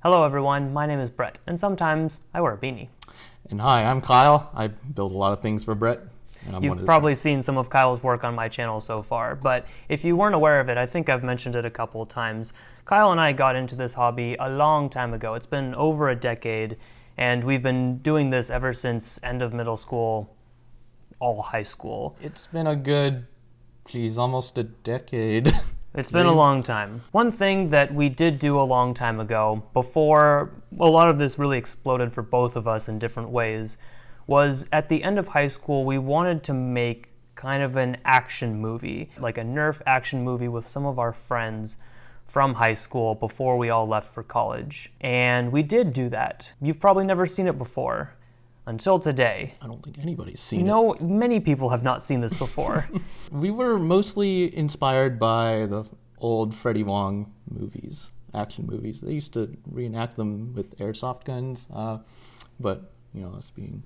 Hello everyone, my name is Brett, and sometimes I wear a beanie. And hi, I'm Kyle. I build a lot of things for Brett. And You've probably seen some of Kyle's work on my channel so far, but if you weren't aware of it, I think I've mentioned it a couple of times. Kyle and I got into this hobby a long time ago. It's been over a decade, and we've been doing this ever since end of middle school, all high school. It's been a good, almost a decade. It's been a long time. One thing that we did do a long time ago, before a lot of this really exploded for both of us in different ways, was at the end of high school, we wanted to make kind of an action movie, like a Nerf action movie with some of our friends from high school before we all left for college. And we did do that. You've probably never seen it before. Until today. I don't think anybody's seen it. No, many people have not seen this before. We were mostly inspired by the old Freddie Wong movies, action movies. They used to reenact them with airsoft guns, but, us being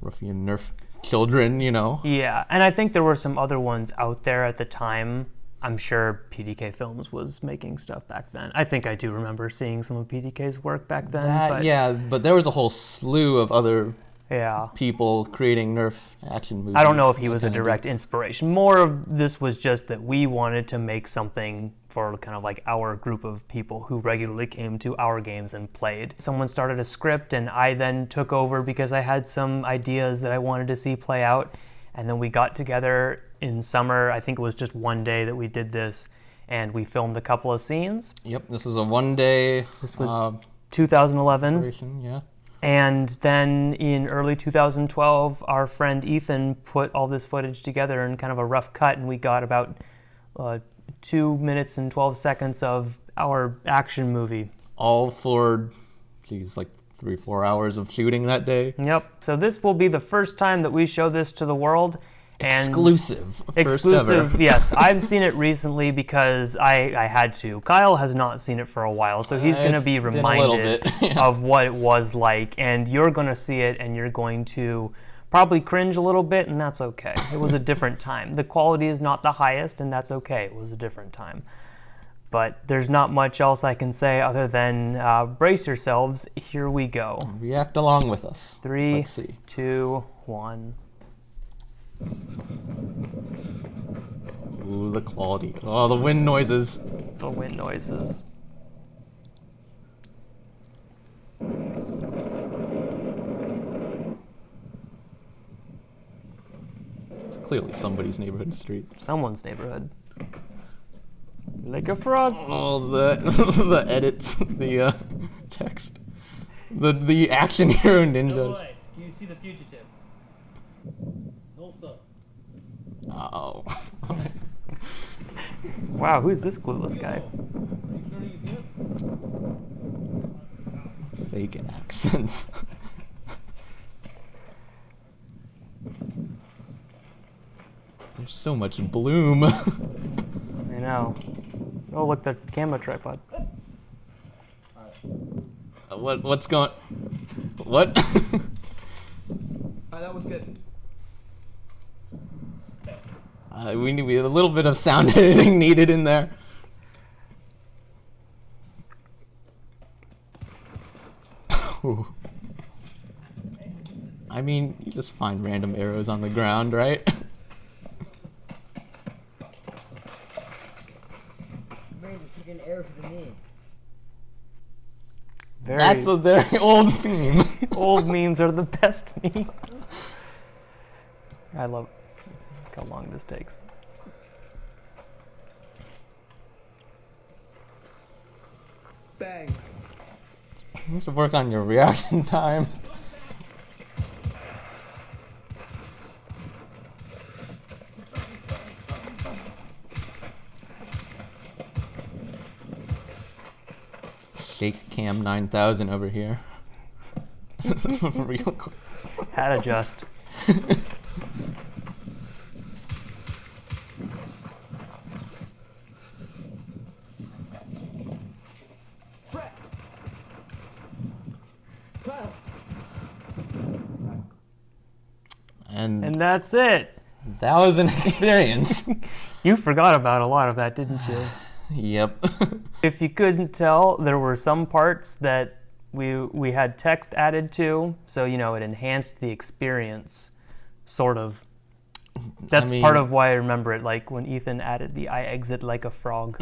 ruffian Nerf children, Yeah, and I think there were some other ones out there at the time. I'm sure PDK Films was making stuff back then. I think I do remember seeing some of PDK's work back then. But there was a whole slew of other yeah. people creating Nerf action movies. I don't know if he was a direct inspiration. More of this was just that we wanted to make something for kind of like our group of people who regularly came to our games and played. Someone started a script and I then took over because I had some ideas that I wanted to see play out. And then we got together in summer. I think it was just one day that we did this, and we filmed a couple of scenes. Yep, this was a one-day. This was 2011. Yeah. And then in early 2012, our friend Ethan put all this footage together in kind of a rough cut, and we got about 2 minutes and 12 seconds of our action movie. All for, like 3-4 hours of shooting that day. Yep. So this will be the first time that we show this to the world. And exclusive. Exclusive, yes. I've seen it recently because I had to. Kyle has not seen it for a while, so he's going to be reminded of what it was like. And you're going to see it, and you're going to probably cringe a little bit, and that's okay. It was a different time. The quality is not the highest, and that's okay. It was a different time. But there's not much else I can say other than brace yourselves. Here we go. React along with us. 3, Let's see. 2, 1. Ooh, the quality. Oh, the wind noises. The wind noises. It's clearly somebody's neighborhood street. Someone's neighborhood. Like a frog. Oh, the edits, the text, the action hero ninjas. Boy, do you see the fugitive? Hold up. Oh. Wow, who's this clueless guy? Fake accents. There's so much bloom. I know. Oh, look, the camera tripod. What's going? What? That was good. We need a little bit of sound editing needed in there. I mean, you just find random arrows on the ground, right? An arrow to the knee. That's a very old meme. Old memes are the best memes. I love how long this takes. Bang. You should work on your reaction time. Shake Cam 9000 over here. Real quick. Had adjust. And that's it. That was an experience. You forgot about a lot of that, didn't you? Yep. If you couldn't tell, there were some parts that we had text added to, so it enhanced the experience, sort of. That's part of why I remember it, like when Ethan added the "I exit like a frog."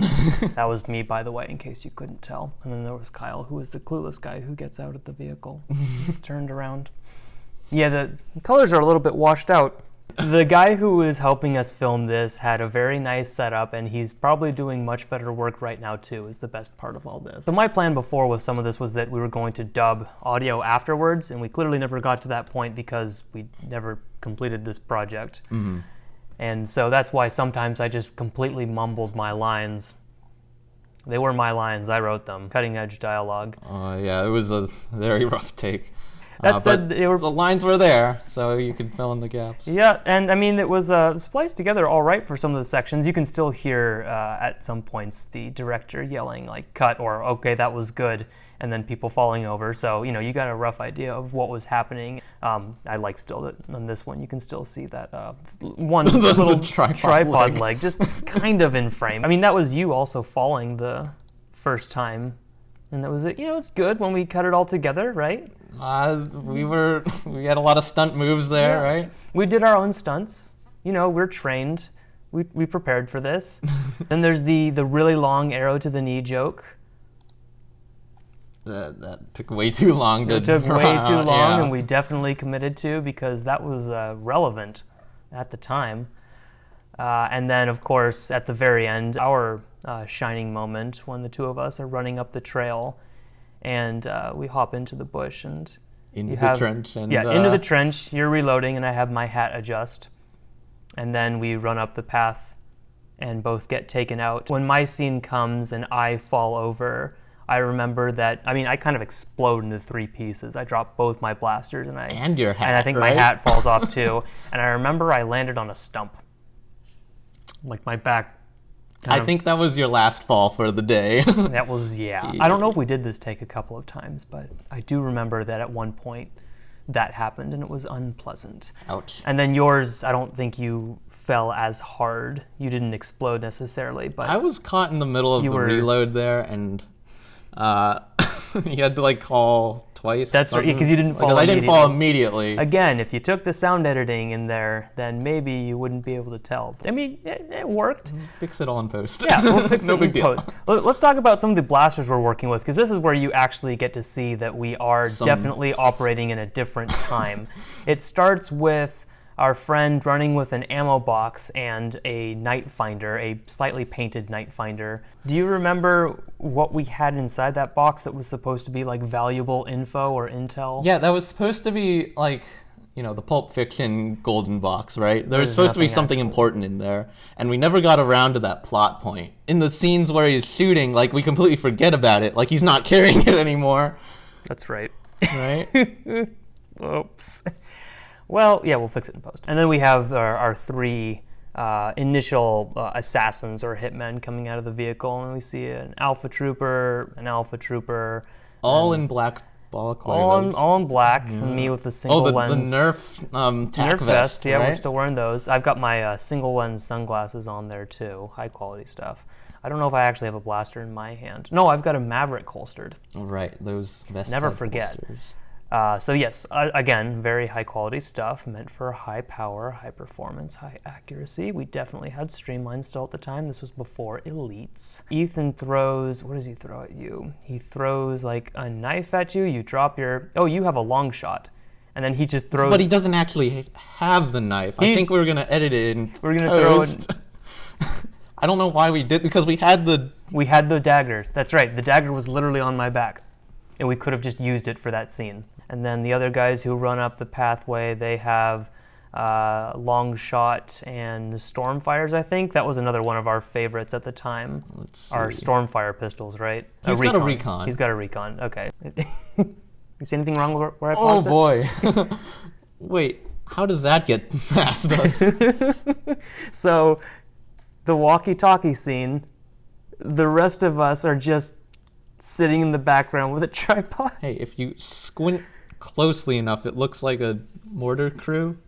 That was me, by the way, in case you couldn't tell. And then there was Kyle, who is the clueless guy who gets out of the vehicle, turned around. Yeah, the colors are a little bit washed out. The guy who is helping us film this had a very nice setup, and he's probably doing much better work right now too, is the best part of all this. So my plan before with some of this was that we were going to dub audio afterwards, and we clearly never got to that point because we never completed this project. Mm-hmm. And so that's why sometimes I just completely mumbled my lines. They were my lines, I wrote them. Cutting edge dialogue. Yeah, it was a very rough take. That said, but they were, the lines were there, so you could fill in the gaps. yeah, and I mean, it was spliced together all right for some of the sections. You can still hear at some points the director yelling like "cut" or "okay, that was good," and then people falling over. So you got a rough idea of what was happening. I like still that on this one you can still see that one little tripod leg just kind of in frame. I mean, that was you also falling the first time. And that was it. It's good when we cut it all together, right? We had a lot of stunt moves there, right? We did our own stunts. We're trained. We prepared for this. Then there's the really long arrow to the knee joke. That took way too long to It took way too long, yeah. and we definitely committed to because that was relevant at the time. And then, of course, at the very end, our shining moment when the two of us are running up the trail and we hop into the bush and into the trench. And, into the trench. You're reloading and I have my hat adjust. And then we run up the path and both get taken out. When my scene comes and I fall over, I remember that, I kind of explode into 3 pieces. I drop both my blasters and your hat, and I think right? my hat falls off too. And I remember I landed on a stump. Like my back. I think that was your last fall for the day. That was, yeah. I don't know if we did this take a couple of times, but I do remember that at one point that happened and it was unpleasant. Ouch. And then yours, I don't think you fell as hard. You didn't explode necessarily, but I was caught in the middle of the reload there, and you had to call twice. That's right, because you didn't fall immediately. I didn't fall immediately. Again, if you took the sound editing in there, then maybe you wouldn't be able to tell. It worked. Fix it all in post. Yeah, we'll fix No it big in deal. post. Let's talk about some of the blasters we're working with, because this is where you actually get to see that we are definitely operating in a different time. It starts with our friend running with an ammo box and a night finder, a slightly painted night finder. Do you remember what we had inside that box that was supposed to be valuable info or intel? Yeah, that was supposed to be the Pulp Fiction golden box, right? There was supposed to be something important in there, and we never got around to that plot point. In the scenes where he's shooting, we completely forget about it, he's not carrying it anymore. That's right. Right? Oops. Well, yeah, we'll fix it in post. And then we have our 3 initial assassins or hitmen coming out of the vehicle, and we see an alpha trooper, All in black balaclavas. all in black. And me with the single lens. The Nerf tack Nerf vest, yeah, right? we're still wearing those. I've got my single lens sunglasses on there too, high quality stuff. I don't know if I actually have a blaster in my hand. No, I've got a Maverick holstered. Right, those vest Never type forget. holsters. So yes, again, very high quality stuff, meant for high power, high performance, high accuracy. We definitely had Streamline still at the time. This was before Elites. Ethan throws, what does he throw at you? He throws a knife at you, you drop your, you have a long shot. And then he just throws. But he doesn't actually have the knife. I think we were going to edit it in We're going to throw it. I don't know why we did, because we had the dagger. That's right, the dagger was literally on my back. And we could have just used it for that scene. And then the other guys who run up the pathway, they have long shot and stormfires, I think. That was another one of our favorites at the time. Let's see. Our stormfire pistols, right? He's got a recon. He's got a recon, okay. You see anything wrong with where I paused Oh boy. Wait, how does that get past us? So, the walkie-talkie scene, the rest of us are just sitting in the background with a tripod. Hey, if you squint closely enough, it looks like a mortar crew.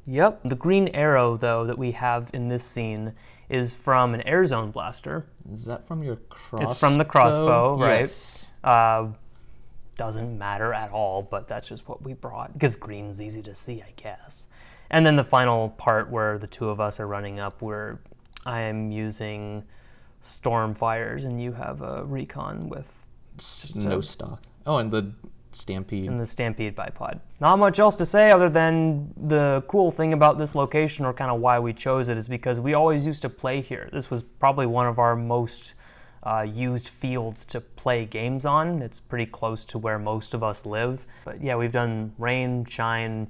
Yep. The green arrow, though, that we have in this scene is from an air zone blaster. Is that from your crossbow? It's from the crossbow, right? Yes. Doesn't matter at all, but that's just what we brought because green's easy to see, I guess. And then the final part where the two of us are running up, where I am using storm fires and you have a recon with No stock. Oh, and the Stampede. and the Stampede bipod. Not much else to say other than the cool thing about this location, or kind of why we chose it, is because we always used to play here. This was probably one of our most used fields to play games on. It's pretty close to where most of us live. But yeah, we've done rain, shine,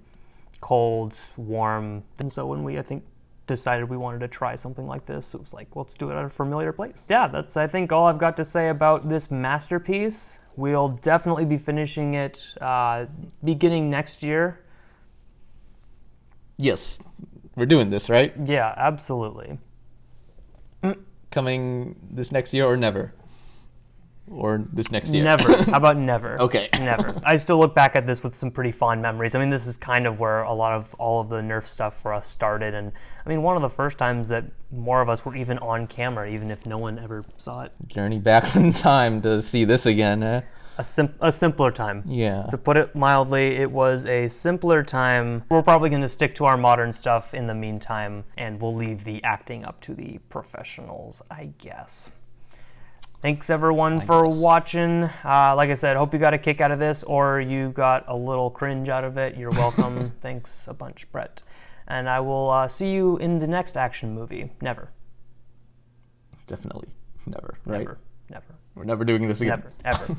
cold, warm. And so when we, I think, decided we wanted to try something like this, it was like, let's do it at a familiar place. Yeah, that's, I think, all I've got to say about this masterpiece. We'll definitely be finishing it beginning next year. Yes, we're doing this, right? Yeah, absolutely. Coming this next year or never? Or this next year? Never. How about never? Okay. Never. I still look back at this with some pretty fond memories. I mean, this is kind of where a lot of all of the Nerf stuff for us started. And I mean, one of the first times that more of us were even on camera, even if no one ever saw it. Journey back in time to see this again, eh? A simpler time. Yeah. To put it mildly, it was a simpler time. We're probably going to stick to our modern stuff in the meantime, and we'll leave the acting up to the professionals, I guess. Thanks everyone for watching. Like I said, hope you got a kick out of this, or you got a little cringe out of it. You're welcome. Thanks a bunch, Brett. And I will see you in the next action movie. Never. Definitely. Never, right? Never. Never. We're never doing this again. Never. Ever.